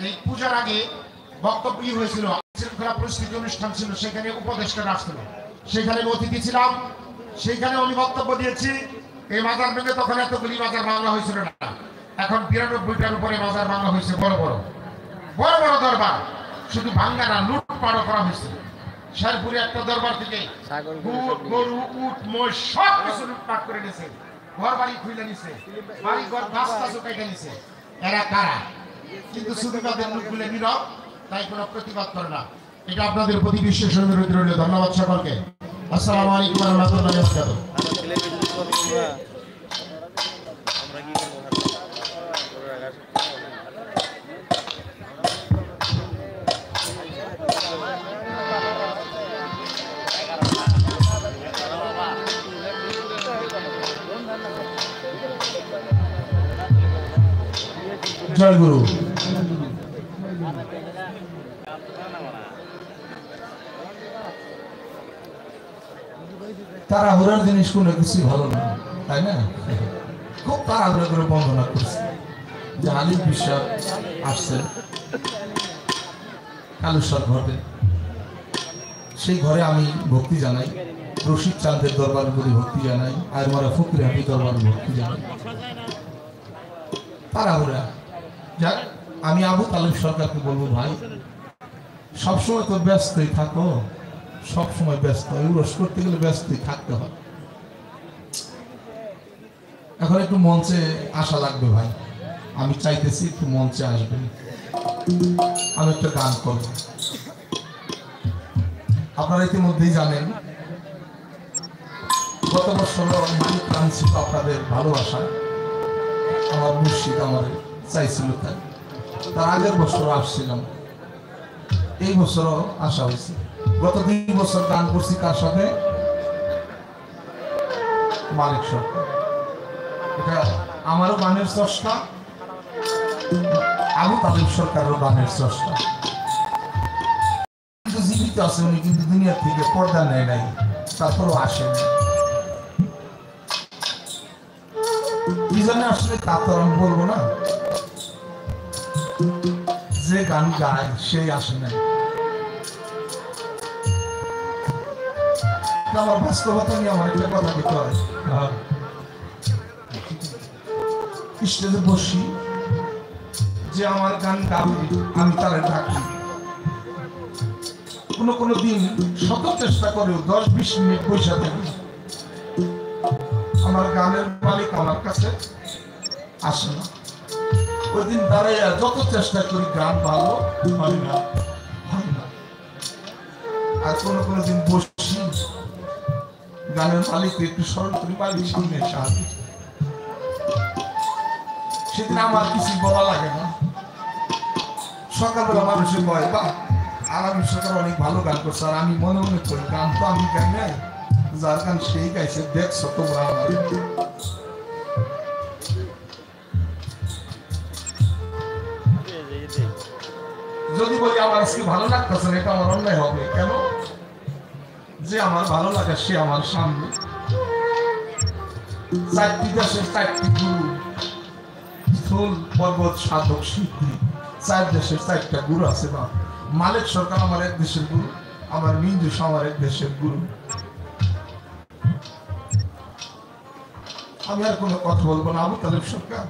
এই পূজার আগে বক্তব্য হয়েছিল, শৃঙ্খলা পরিস্থিতি অনুষ্ঠান ছিল, সেখানে উপদেষ্টা আসছিল, সেখানে অতিথি ছিলাম, সেখানে আমি বক্তব্য দিয়েছি। এই মাজার ভেঙে তখন এতগুলি মাজার ভাঙা হয়েছিল না, এখন 92টার উপরে মাজার ভাঙা হয়েছে, বড় বড় বড় বড় দরবার। শুধু ভাঙ্গা না, লুটপাটও করা হয়েছে। শেরপুরে একটা দরবার থেকে গরু, উট, মোষ সব কিছু লুটপাট করে নিয়েছে, ঘর বাড়ি খুলে নিছে, বাড়ি ঘর রাস্তা চোখাইতে নিছে। এরা কারা? কিন্তু সুবিধাদের লোকগুলো নীরব, তাই কোনো প্রতিবাদ করে না। এটা আপনাদের প্রতি বিশেষ অনুরোধ রইল। ধন্যবাদ সকলকে। আসসালামু আলাইকুম ওয়া রাহমাতুল্লাহি ওয়া বারাকাতুহু। জয় গুরু। তাড়াহুড়ার জিনিস কোনো কিছু ভালো না, তাই না? খুব তাড়াহুড়া করে বন্দনা করছে যে আলিম বিশ্বাস আসছেন কালুসর ঘরে। সেই ঘরে আমি ভক্তি জানাই, রশিদ চাঁদের দরবার বলে ভক্তি জানাই, আর মারা ফকির হাবি দরবার ভক্তি জানাই। তাড়াহুড়া যাক, আমি আবু তালেব সরকারকে বলবো, ভাই সবসময় তো ব্যস্তই থাকো, সবসময় ব্যস্ত, উরস করতে গেলে ব্যস্তই থাকতে হয়। এখন একটু মঞ্চে আসা লাগবে ভাই, আমি চাইতেছি একটু মঞ্চে আসবেন, আমি একটা গান করব। আপনারা ইতিমধ্যেই জানেন গত বছর মালিক প্রাণ ছিল আপনাদের ভালোবাসা, আমার মুর্শিদ আমার চাইছিল, তাই তার আগের বছর আসছিলাম, এই বছরও আসা হয়েছে। গত 2 বছর গান করছি কার সাথে? মালিক সরকার। এটা আমারও গানের চষ্টা, আবু তালেব সরকারেরও গানের চষ্টা। কিন্তু জীবিত আছে উনি, কিন্তু দুনিয়া থেকে পর্দা নেয় নাই, তারপরও আসেন। কি জন্য আসলে তা তো আমি বলবো না, যে গান গায় সেই আসে নাই। আমার বাস্তবতা নিয়ে আমার একটা কথা বলতে হয়। স্টেজে বসি, যে আমার গান গাবে আমি তারে ডাকি, কোনো দিন শত চেষ্টা করেও 10-20 মিনিট পয়সা দেবে, আমার গানের মালিক আমার কাছে আসে না। ওই দিন দাঁড়াইয়া যত চেষ্টা করি গান ভালো হয় না। আর কোনো দিন বসি, গানের মালিক একটু স্মরণ করি, মালিক সামনে সাহায্য। সেদিন আমার কিছু বলা লাগে না, সকালবেলা মানুষের বয় বা আরাম সরকার অনেক ভালো গান করছে, আর আমি মনে মনে করি গান তো আমি গাই নাই, যার গান সেই গাইছে, দেখছো তোমরা। আমার যদি বলি আমার আজকে ভালো লাগতেছে না, এটা আমার অন্যায় হবে কেন? যে আমার ভালো লাগে সে আমার সামনে। 4টি দেশের 4টি গুরু, স্থূল পর্বত সাধক সিদ্ধি, 4 দেশের 4টা গুরু আছে। বা মালিক সরকার আমার এক দেশের গুরু, আমার মিন্দুস আমার এক দেশের গুরু। আমি আর কোনো কথা বলবো না। আবু তালেব সরকার,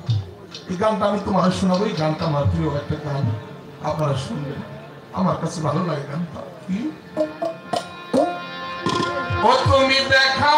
এই গানটা আমি তোমার শোনাবো, এই গানটা আমার প্রিয় একটা গান, আপনারা শুনবেন, আমার কাছে ভালো লাগে গানটা। কি ও তুমি দেখা